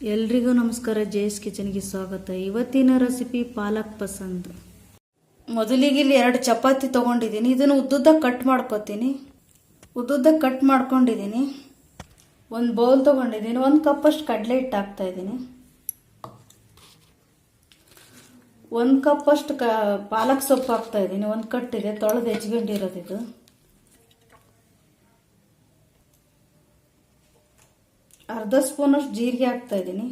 ಎಲ್ರಿಗೂ ನಮಸ್ಕಾರ. ಜೇಸ್ ಕಿಚನ್ಗೆ ಸ್ವಾಗತ. ಇವತ್ತಿನ ರೆಸಿಪಿ ಪಾಲಕ್ ಪಸಂದ್. ಮೊದಲಿಗೆ ಇಲ್ಲಿ 2 ಚಪಾತಿ ತೊಗೊಂಡಿದ್ದೀನಿ. ಇದನ್ನು ಉದ್ದುದ್ದಕ್ಕೆ ಕಟ್ ಮಾಡ್ಕೊತೀನಿ. ಉದ್ದುದ್ದಕ್ಕೆ ಕಟ್ ಮಾಡ್ಕೊಂಡಿದ್ದೀನಿ. ಒಂದು ಬೌಲ್ ತೊಗೊಂಡಿದ್ದೀನಿ. 1 ಕಪ್ಪಷ್ಟು ಕಡಲೆ ಹಿಟ್ಟು ಹಾಕ್ತಾ ಇದ್ದೀನಿ. 1 ಕಪ್ಪಷ್ಟು ಪಾಲಕ್ ಸೊಪ್ಪು ಹಾಕ್ತಾ ಇದ್ದೀನಿ. 1 ಕಟ್ಟಿದೆ, ತೊಳೆದು ಹೆಚ್ಕೊಂಡಿರೋದಿದು. ಅರ್ಧ ಸ್ಪೂನಷ್ಟು ಜೀರಿಗೆ ಹಾಕ್ತಾ ಇದ್ದೀನಿ.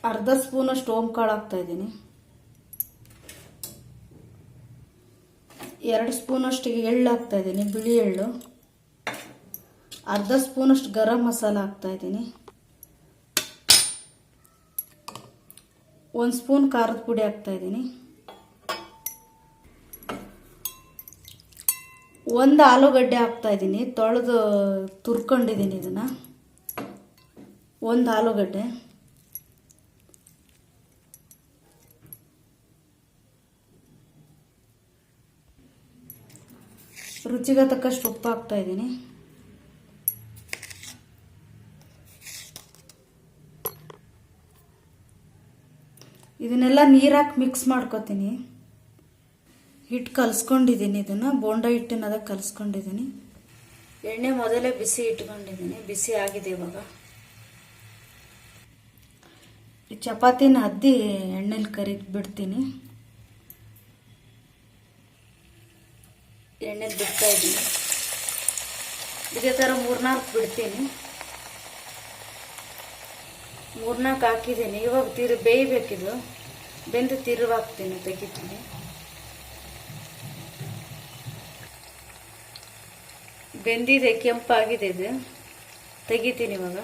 ಅರ್ಧ ಸ್ಪೂನಷ್ಟು ಓಂಕಾಳು ಹಾಕ್ತಾ ಇದ್ದೀನಿ. 2 ಸ್ಪೂನಷ್ಟು ಎಳ್ಳು ಹಾಕ್ತಾ ಇದ್ದೀನಿ, ಬಿಳಿ ಎಳ್ಳು. ಅರ್ಧ ಸ್ಪೂನಷ್ಟು ಗರಂ ಮಸಾಲ ಹಾಕ್ತಾ ಇದ್ದೀನಿ. 1 ಸ್ಪೂನ್ ಖಾರದ ಪುಡಿ ಹಾಕ್ತಾ ಇದ್ದೀನಿ. 1 ಆಲೂಗಡ್ಡೆ ಹಾಕ್ತಾ ಇದ್ದೀನಿ, ತೊಳೆದು ತುರ್ಕೊಂಡಿದ್ದೀನಿ ಇದನ್ನು. 1 ಆಲೂಗಡ್ಡೆ, ರುಚಿಗೆ ತಕ್ಕಷ್ಟು ಉಪ್ಪು ಹಾಕ್ತಾ ಇದ್ದೀನಿ. ಇದನ್ನೆಲ್ಲ ನೀರು ಹಾಕಿ ಮಿಕ್ಸ್ ಮಾಡ್ಕೊತೀನಿ. ಹಿಟ್ಟು ಕಲಿಸ್ಕೊಂಡಿದ್ದೀನಿ. ಇದನ್ನು ಬೋಂಡ ಹಿಟ್ಟಿನ ಕಲಿಸ್ಕೊಂಡಿದ್ದೀನಿ. ಎಣ್ಣೆ ಮೊದಲೇ ಬಿಸಿ ಇಟ್ಕೊಂಡಿದ್ದೀನಿ. ಬಿಸಿ ಆಗಿದೆ. ಇವಾಗ ಈ ಚಪಾತಿನ ಅದ್ದಿ ಎಣ್ಣೆಲಿ ಕರಿದು ಬಿಡ್ತೀನಿ. ಎಣ್ಣೆಲಿ ಬಿಡ್ತಾ ಇದ್ದೀನಿ. ಇದೇ ಥರ 3-4 ಬಿಡ್ತೀನಿ. 3-4 ಹಾಕಿದ್ದೀನಿ. ಇವಾಗ ಬೇಯಬೇಕಿದು. ಬೆಂದು ತಿರುವಾಗ್ತೀನಿ, ತೆಗಿತೀನಿ. ಬೆಂದಿದೆ, ಕೆಂಪಾಗಿದೆ. ಇದು ತೆಗಿತೀನಿ. ಇವಾಗ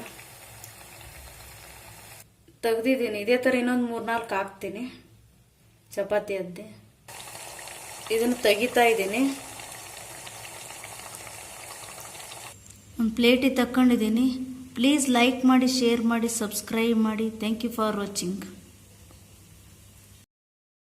ತೆಗ್ದಿದ್ದೀನಿ. ಇದೇ ಥರ ಇನ್ನೊಂದು 3-4 ಹಾಕ್ತೀನಿ. ಚಪಾತಿ ಅದ್ದೆ ಇದನ್ನು ತೆಗಿತಾ ಇದ್ದೀನಿ. ಒಂದು ಪ್ಲೇಟಿಗೆ ತಕ್ಕೊಂಡಿದ್ದೀನಿ. ಪ್ಲೀಸ್ ಲೈಕ್ ಮಾಡಿ, ಶೇರ್ ಮಾಡಿ, ಸಬ್ಸ್ಕ್ರೈಬ್ ಮಾಡಿ. Thank you for watching.